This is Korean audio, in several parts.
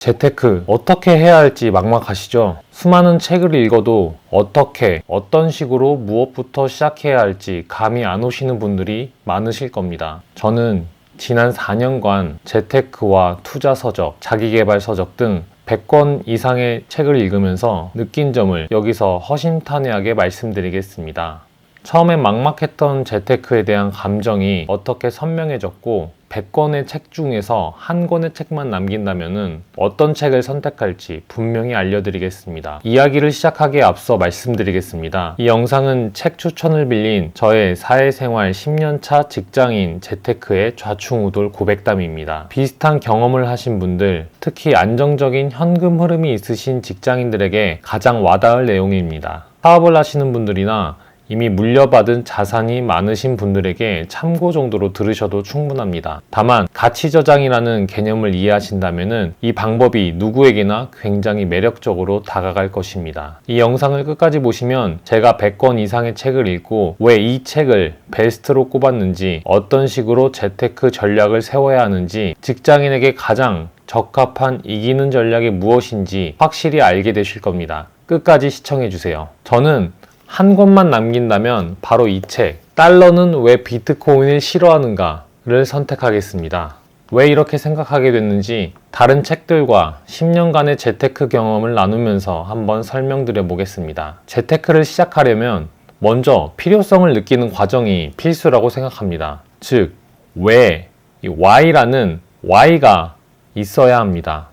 재테크 어떻게 해야 할지 막막하시죠? 수많은 책을 읽어도 어떻게, 어떤 식으로 무엇부터 시작해야 할지 감이 안 오시는 분들이 많으실 겁니다. 저는 지난 4년간 재테크와 투자 서적, 자기계발 서적 등 100권 이상의 책을 읽으면서 느낀 점을 여기서 허심탄회하게 말씀드리겠습니다. 처음에 막막했던 재테크에 대한 감정이 어떻게 선명해졌고 100권의 책 중에서 한 권의 책만 남긴다면 어떤 책을 선택할지 분명히 알려드리겠습니다. 이야기를 시작하기에 앞서 말씀드리겠습니다. 이 영상은 책 추천을 빌린 저의 사회생활 10년차 직장인 재테크의 좌충우돌 고백담입니다. 비슷한 경험을 하신 분들, 특히 안정적인 현금 흐름이 있으신 직장인들에게 가장 와닿을 내용입니다. 사업을 하시는 분들이나 이미 물려받은 자산이 많으신 분들에게 참고 정도로 들으셔도 충분합니다. 다만 가치 저장이라는 개념을 이해하신다면 이 방법이 누구에게나 굉장히 매력적으로 다가갈 것입니다. 이 영상을 끝까지 보시면 제가 100권 이상의 책을 읽고 왜 이 책을 베스트로 꼽았는지, 어떤 식으로 재테크 전략을 세워야 하는지, 직장인에게 가장 적합한 이기는 전략이 무엇인지 확실히 알게 되실 겁니다. 끝까지 시청해주세요. 저는 한 권만 남긴다면 바로 이 책, 달러는 왜 비트코인을 싫어하는가를 선택하겠습니다. 왜 이렇게 생각하게 됐는지 다른 책들과 10년간의 재테크 경험을 나누면서 한번 설명드려 보겠습니다. 재테크를 시작하려면 먼저 필요성을 느끼는 과정이 필수라고 생각합니다. 즉, 왜, 이 Y라는 Y가 있어야 합니다.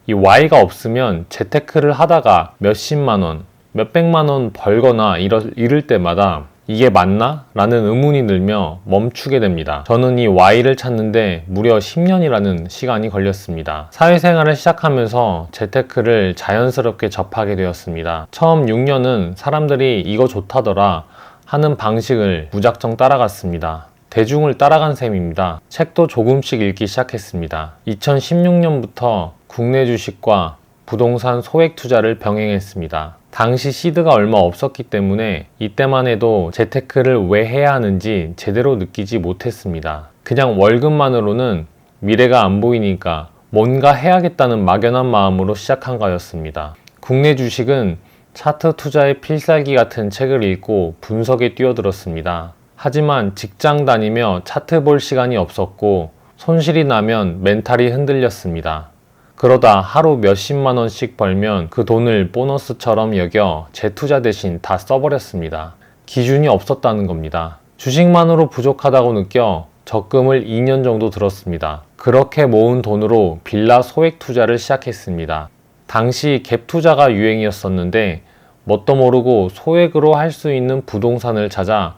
이 Y가 없으면 재테크를 하다가 몇십만 원, 몇백만 원 벌거나 이럴 때마다 이게 맞나? 라는 의문이 들며 멈추게 됩니다. 저는 이 Y를 찾는데 무려 10년이라는 시간이 걸렸습니다. 사회생활을 시작하면서 재테크를 자연스럽게 접하게 되었습니다. 처음 6년은 사람들이 이거 좋다더라 하는 방식을 무작정 따라갔습니다. 대중을 따라간 셈입니다. 책도 조금씩 읽기 시작했습니다. 2016년부터 국내 주식과 부동산 소액 투자를 병행했습니다. 당시 시드가 얼마 없었기 때문에 이때만 해도 재테크를 왜 해야 하는지 제대로 느끼지 못했습니다. 그냥 월급만으로는 미래가 안 보이니까 뭔가 해야겠다는 막연한 마음으로 시작한 거였습니다. 국내 주식은 차트 투자의 필살기 같은 책을 읽고 분석에 뛰어들었습니다. 하지만 직장 다니며 차트 볼 시간이 없었고 손실이 나면 멘탈이 흔들렸습니다. 그러다 하루 몇십만 원씩 벌면 그 돈을 보너스처럼 여겨 재투자 대신 다 써버렸습니다. 기준이 없었다는 겁니다. 주식만으로 부족하다고 느껴 적금을 2년 정도 들었습니다. 그렇게 모은 돈으로 빌라 소액 투자를 시작했습니다. 당시 갭 투자가 유행이었었는데 뭣도 모르고 소액으로 할 수 있는 부동산을 찾아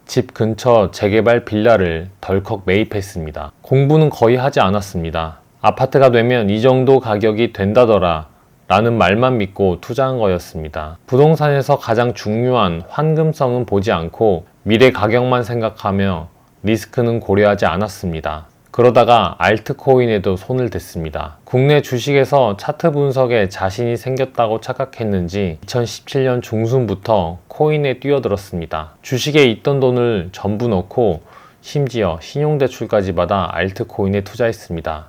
집 근처 재개발 빌라를 덜컥 매입했습니다. 공부는 거의 하지 않았습니다. 아파트가 되면 이 정도 가격이 된다더라 라는 말만 믿고 투자한 거였습니다. 부동산에서 가장 중요한 환금성은 보지 않고 미래 가격만 생각하며 리스크는 고려하지 않았습니다. 그러다가 알트코인에도 손을 댔습니다. 국내 주식에서 차트 분석에 자신이 생겼다고 착각했는지 2017년 중순부터 코인에 뛰어들었습니다. 주식에 있던 돈을 전부 넣고 심지어 신용대출까지 받아 알트코인에 투자했습니다.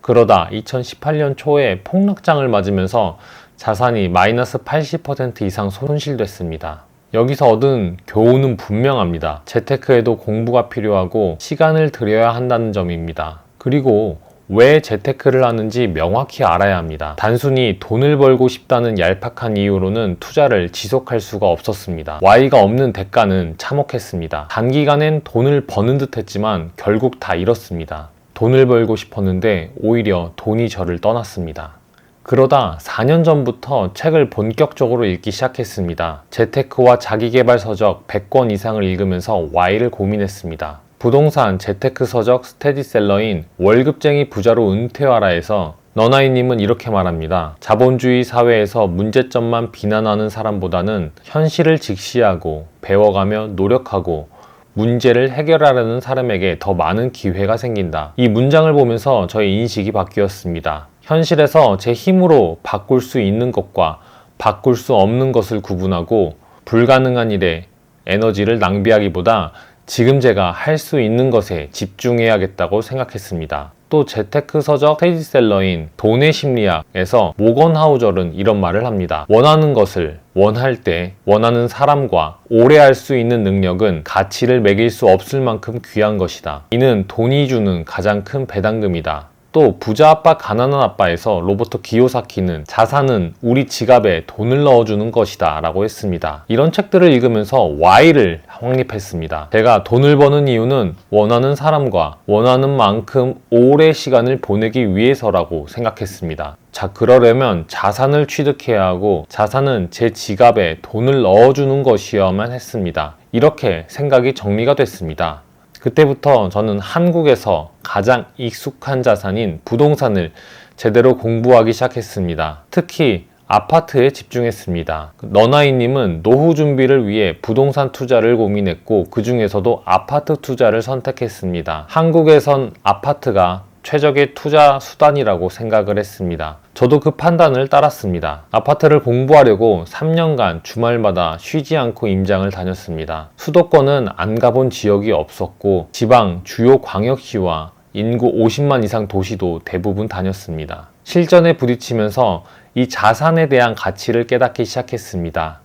그러다 2018년 초에 폭락장을 맞으면서 자산이 마이너스 80% 이상 손실됐습니다. 여기서 얻은 교훈은 분명합니다. 재테크에도 공부가 필요하고 시간을 들여야 한다는 점입니다. 그리고 왜 재테크를 하는지 명확히 알아야 합니다. 단순히 돈을 벌고 싶다는 얄팍한 이유로는 투자를 지속할 수가 없었습니다. Y가 없는 대가는 참혹했습니다. 단기간엔 돈을 버는 듯 했지만 결국 다 잃었습니다. 돈을 벌고 싶었는데 오히려 돈이 저를 떠났습니다. 그러다 4년 전부터 책을 본격적으로 읽기 시작했습니다. 재테크와 자기계발 서적 100권 이상을 읽으면서 Y를 고민했습니다. 부동산 재테크 서적 스테디셀러인 월급쟁이 부자로 은퇴하라에서 너나이님은 이렇게 말합니다. 자본주의 사회에서 문제점만 비난하는 사람보다는 현실을 직시하고 배워가며 노력하고 문제를 해결하려는 사람에게 더 많은 기회가 생긴다. 이 문장을 보면서 저의 인식이 바뀌었습니다. 현실에서 제 힘으로 바꿀 수 있는 것과 바꿀 수 없는 것을 구분하고 불가능한 일에 에너지를 낭비하기보다 지금 제가 할 수 있는 것에 집중해야겠다고 생각했습니다. 또 재테크 서적 스테디셀러인 돈의 심리학에서 모건 하우절은 이런 말을 합니다. 원하는 것을 원할 때 원하는 사람과 오래 할 수 있는 능력은 가치를 매길 수 없을 만큼 귀한 것이다. 이는 돈이 주는 가장 큰 배당금이다. 또 부자 아빠 가난한 아빠에서 로버트 기요사키는 자산은 우리 지갑에 돈을 넣어주는 것이다 라고 했습니다. 이런 책들을 읽으면서 Y를 확립했습니다. 제가 돈을 버는 이유는 원하는 사람과 원하는 만큼 오래 시간을 보내기 위해서라고 생각했습니다. 자, 그러려면 자산을 취득해야 하고 자산은 제 지갑에 돈을 넣어주는 것이어야만 했습니다. 이렇게 생각이 정리가 됐습니다. 그때부터 저는 한국에서 가장 익숙한 자산인 부동산을 제대로 공부하기 시작했습니다. 특히 아파트에 집중했습니다. 너나이님은 노후 준비를 위해 부동산 투자를 고민했고 그 중에서도 아파트 투자를 선택했습니다. 한국에선 아파트가 최적의 투자 수단이라고 생각을 했습니다. 저도 그 판단을 따랐습니다. 아파트를 공부하려고 3년간 주말마다 쉬지 않고 임장을 다녔습니다. 수도권은 안 가본 지역이 없었고 지방 주요 광역시와 인구 50만 이상 도시도 대부분 다녔습니다. 실전에 부딪히면서 이 자산에 대한 가치를 깨닫기 시작했습니다.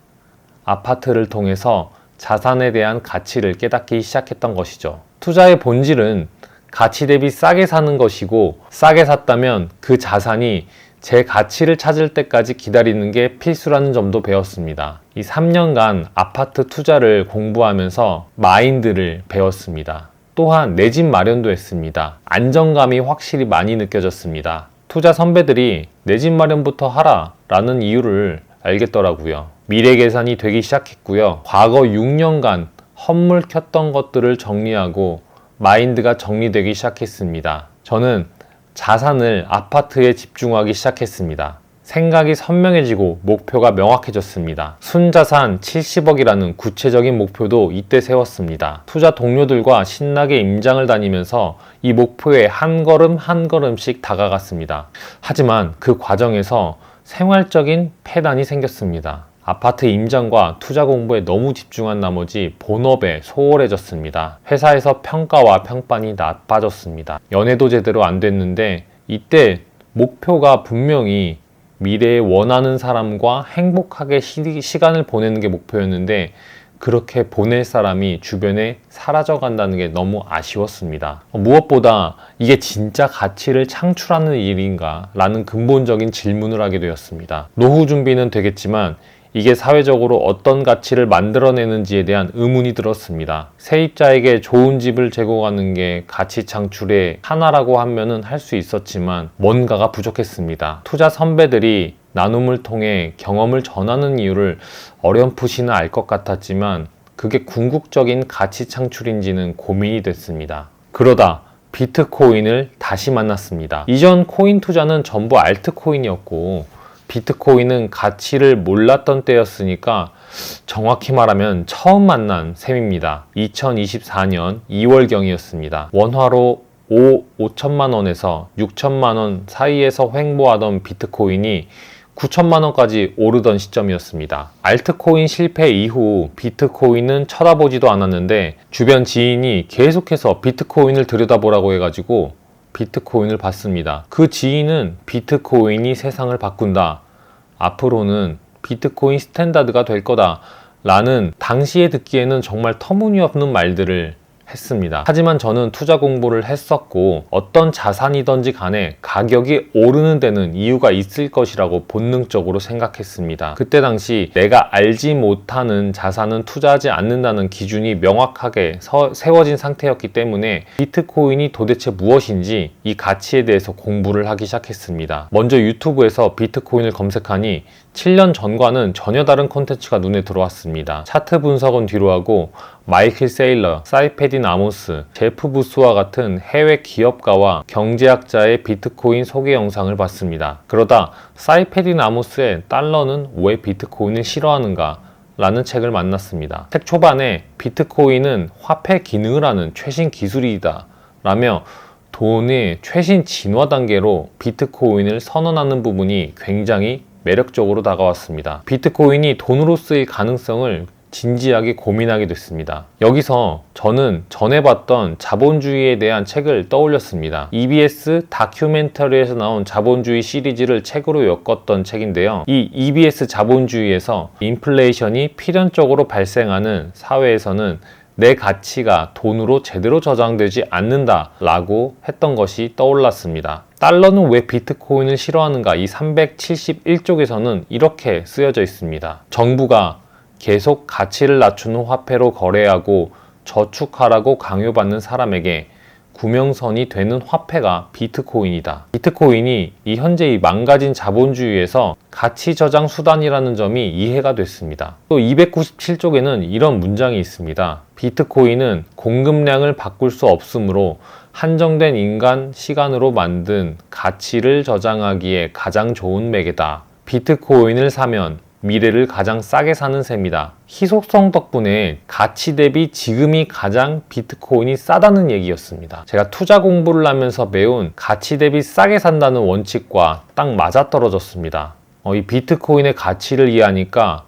아파트를 통해서 자산에 대한 가치를 깨닫기 시작했던 것이죠. 투자의 본질은 가치 대비 싸게 사는 것이고 싸게 샀다면 그 자산이 제 가치를 찾을 때까지 기다리는 게 필수라는 점도 배웠습니다. 이 3년간 아파트 투자를 공부하면서 마인드를 배웠습니다. 또한 내 집 마련도 했습니다. 안정감이 확실히 많이 느껴졌습니다. 투자 선배들이 내 집 마련부터 하라 라는 이유를 알겠더라고요. 미래 계산이 되기 시작했고요. 과거 6년간 헛물 켰던 것들을 정리하고 마인드가 정리되기 시작했습니다. 저는 자산을 아파트에 집중하기 시작했습니다. 생각이 선명해지고 목표가 명확해졌습니다. 순자산 70억이라는 구체적인 목표도 이때 세웠습니다. 투자 동료들과 신나게 임장을 다니면서 이 목표에 한 걸음 한 걸음씩 다가갔습니다. 하지만 그 과정에서 생활적인 폐단이 생겼습니다. 아파트 임장과 투자 공부에 너무 집중한 나머지 본업에 소홀해졌습니다. 회사에서 평가와 평판이 나빠졌습니다. 연애도 제대로 안 됐는데 이때 목표가 분명히 미래에 원하는 사람과 행복하게 시간을 보내는 게 목표였는데 그렇게 보낼 사람이 주변에 사라져 간다는 게 너무 아쉬웠습니다. 무엇보다 이게 진짜 가치를 창출하는 일인가 라는 근본적인 질문을 하게 되었습니다. 노후 준비는 되겠지만 이게 사회적으로 어떤 가치를 만들어내는지에 대한 의문이 들었습니다. 세입자에게 좋은 집을 제공하는 게 가치 창출의 하나라고 하면은 할 수 있었지만 뭔가가 부족했습니다. 투자 선배들이 나눔을 통해 경험을 전하는 이유를 어렴풋이는 알 것 같았지만 그게 궁극적인 가치 창출인지는 고민이 됐습니다. 그러다 비트코인을 다시 만났습니다. 이전 코인 투자는 전부 알트코인이었고 비트코인은 가치를 몰랐던 때였으니까 정확히 말하면 처음 만난 셈입니다. 2024년 2월경이었습니다. 원화로 5천만 원에서 6천만 원 사이에서 횡보하던 비트코인이 9천만 원까지 오르던 시점이었습니다. 알트코인 실패 이후 비트코인은 쳐다보지도 않았는데 주변 지인이 계속해서 비트코인을 들여다보라고 해가지고 비트코인을 봤습니다. 그 지인은 비트코인이 세상을 바꾼다. 앞으로는 비트코인 스탠다드가 될 거다. 라는 당시에 듣기에는 정말 터무니없는 말들을 했습니다. 하지만 저는 투자 공부를 했었고 어떤 자산이든지 간에 가격이 오르는 데는 이유가 있을 것이라고 본능적으로 생각했습니다. 그때 당시 내가 알지 못하는 자산은 투자하지 않는다는 기준이 명확하게 세워진 상태였기 때문에 비트코인이 도대체 무엇인지 이 가치에 대해서 공부를 하기 시작했습니다. 먼저 유튜브에서 비트코인을 검색하니 7년 전과는 전혀 다른 콘텐츠가 눈에 들어왔습니다. 차트 분석은 뒤로 하고 마이클 세일러, 사이페딘 아모스, 제프 부스와 같은 해외 기업가와 경제학자의 비트코인 소개 영상을 봤습니다. 그러다 사이페딘 아모스의 달러는 왜 비트코인을 싫어하는가? 라는 책을 만났습니다. 책 초반에 비트코인은 화폐 기능을 하는 최신 기술이다 라며 돈의 최신 진화 단계로 비트코인을 선언하는 부분이 굉장히 매력적으로 다가왔습니다. 비트코인이 돈으로 쓰일 가능성을 진지하게 고민하게 됐습니다. 여기서 저는 전에 봤던 자본주의에 대한 책을 떠올렸습니다. EBS 다큐멘터리에서 나온 자본주의 시리즈를 책으로 엮었던 책인데요. 이 EBS 자본주의에서 인플레이션이 필연적으로 발생하는 사회에서는 내 가치가 돈으로 제대로 저장되지 않는다라고 했던 것이 떠올랐습니다. 달러는 왜 비트코인을 싫어하는가? 이 371쪽에서는 이렇게 쓰여져 있습니다. 정부가 계속 가치를 낮추는 화폐로 거래하고 저축하라고 강요받는 사람에게 구명선이 되는 화폐가 비트코인이다. 비트코인이 현재 이 망가진 자본주의에서 가치 저장 수단이라는 점이 이해가 됐습니다. 또 297쪽에는 이런 문장이 있습니다. 비트코인은 공급량을 바꿀 수 없으므로 한정된 인간 시간으로 만든 가치를 저장하기에 가장 좋은 매개다. 비트코인을 사면 미래를 가장 싸게 사는 셈이다. 희소성 덕분에 가치 대비 지금이 가장 비트코인이 싸다는 얘기였습니다. 제가 투자 공부를 하면서 배운 가치 대비 싸게 산다는 원칙과 딱 맞아떨어졌습니다. 이 비트코인의 가치를 이해하니까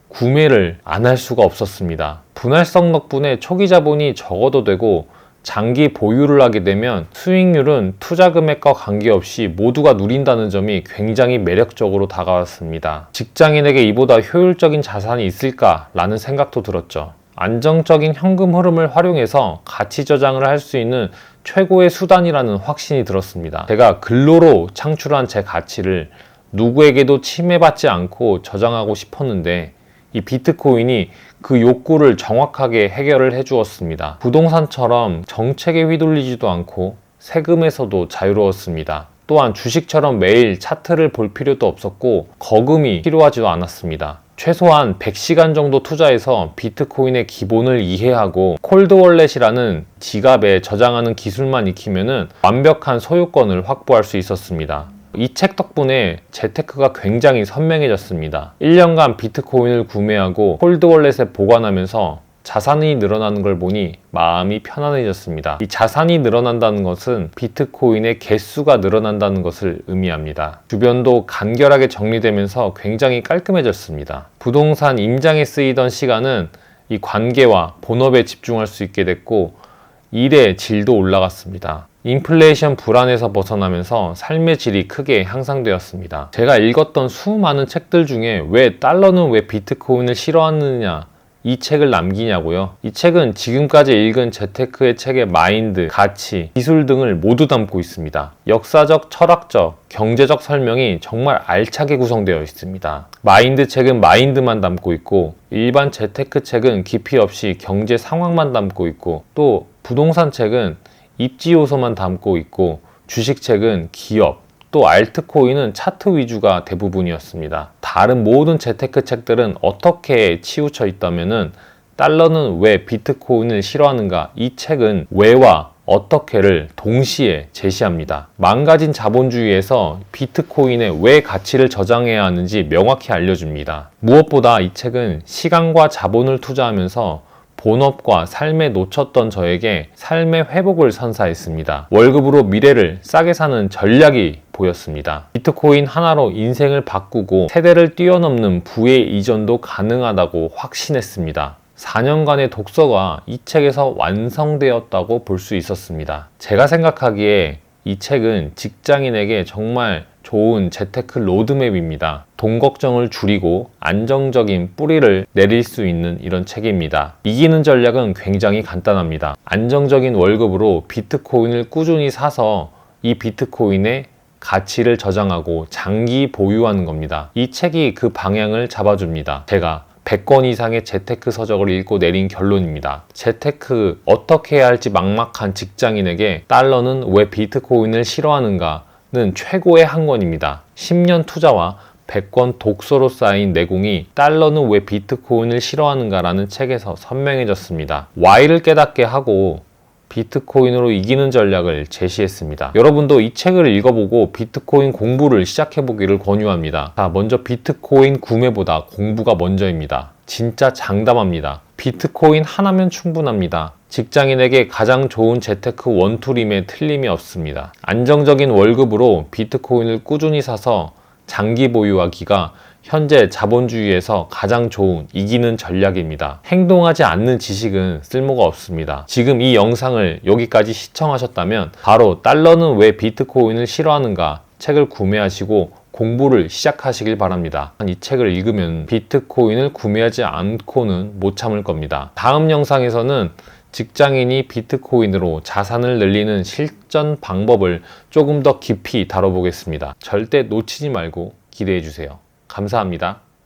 구매를 안 할 수가 없었습니다. 분할성 덕분에 초기 자본이 적어도 되고 장기 보유를 하게 되면 수익률은 투자 금액과 관계없이 모두가 누린다는 점이 굉장히 매력적으로 다가왔습니다. 직장인에게 이보다 효율적인 자산이 있을까라는 생각도 들었죠. 안정적인 현금 흐름을 활용해서 가치 저장을 할 수 있는 최고의 수단이라는 확신이 들었습니다. 제가 근로로 창출한 제 가치를 누구에게도 침해받지 않고 저장하고 싶었는데 이 비트코인이 그 욕구를 정확하게 해결을 해주었습니다. 부동산처럼 정책에 휘둘리지도 않고 세금에서도 자유로웠습니다. 또한 주식처럼 매일 차트를 볼 필요도 없었고 거금이 필요하지도 않았습니다. 최소한 100시간 정도 투자해서 비트코인의 기본을 이해하고 콜드월렛이라는 지갑에 저장하는 기술만 익히면 완벽한 소유권을 확보할 수 있었습니다. 이 책 덕분에 재테크가 굉장히 선명해졌습니다. 1년간 비트코인을 구매하고 콜드월렛에 보관하면서 자산이 늘어나는 걸 보니 마음이 편안해졌습니다. 이 자산이 늘어난다는 것은 비트코인의 개수가 늘어난다는 것을 의미합니다. 주변도 간결하게 정리되면서 굉장히 깔끔해졌습니다. 부동산 임장에 쓰이던 시간은 이 관계와 본업에 집중할 수 있게 됐고 일의 질도 올라갔습니다. 인플레이션 불안에서 벗어나면서 삶의 질이 크게 향상되었습니다. 제가 읽었던 수많은 책들 중에 왜 달러는 왜 비트코인을 싫어하느냐 이 책을 남기냐고요. 이 책은 지금까지 읽은 재테크의 책의 마인드, 가치, 기술 등을 모두 담고 있습니다. 역사적, 철학적, 경제적 설명이 정말 알차게 구성되어 있습니다. 마인드 책은 마인드만 담고 있고 일반 재테크 책은 깊이 없이 경제 상황만 담고 있고 또 부동산 책은 입지 요소만 담고 있고 주식책은 기업, 또 알트코인은 차트 위주가 대부분이었습니다. 다른 모든 재테크 책들은 어떻게 치우쳐 있다면은 달러는 왜 비트코인을 싫어하는가? 이 책은 왜와 어떻게를 동시에 제시합니다. 망가진 자본주의에서 비트코인에 왜 가치를 저장해야 하는지 명확히 알려줍니다. 무엇보다 이 책은 시간과 자본을 투자하면서 본업과 삶에 놓쳤던 저에게 삶의 회복을 선사했습니다. 월급으로 미래를 싸게 사는 전략이 보였습니다. 비트코인 하나로 인생을 바꾸고 세대를 뛰어넘는 부의 이전도 가능하다고 확신했습니다. 4년간의 독서가 이 책에서 완성되었다고 볼 수 있었습니다. 제가 생각하기에 이 책은 직장인에게 정말 좋은 재테크 로드맵입니다. 돈 걱정을 줄이고 안정적인 뿌리를 내릴 수 있는 이런 책입니다. 이기는 전략은 굉장히 간단합니다. 안정적인 월급으로 비트코인을 꾸준히 사서 이 비트코인의 가치를 저장하고 장기 보유하는 겁니다. 이 책이 그 방향을 잡아줍니다. 제가 100권 이상의 재테크 서적을 읽고 내린 결론입니다. 재테크 어떻게 해야 할지 막막한 직장인에게 달러는 왜 비트코인을 싫어하는가 는 최고의 한 권입니다. 10년 투자와 100권 독서로 쌓인 내공이 달러는 왜 비트코인을 싫어하는가 라는 책에서 선명해졌습니다. Y를 깨닫게 하고 비트코인으로 이기는 전략을 제시했습니다. 여러분도 이 책을 읽어보고 비트코인 공부를 시작해보기를 권유합니다. 자, 먼저 비트코인 구매보다 공부가 먼저입니다. 진짜 장담합니다. 비트코인 하나면 충분합니다. 직장인에게 가장 좋은 재테크 원툴임에 틀림이 없습니다. 안정적인 월급으로 비트코인을 꾸준히 사서 장기 보유하기가 현재 자본주의에서 가장 좋은 이기는 전략입니다. 행동하지 않는 지식은 쓸모가 없습니다. 지금 이 영상을 여기까지 시청하셨다면 바로 달러는 왜 비트코인을 싫어하는가 책을 구매하시고 공부를 시작하시길 바랍니다. 이 책을 읽으면 비트코인을 구매하지 않고는 못 참을 겁니다. 다음 영상에서는 직장인이 비트코인으로 자산을 늘리는 실전 방법을 조금 더 깊이 다뤄보겠습니다. 절대 놓치지 말고 기대해 주세요. 감사합니다.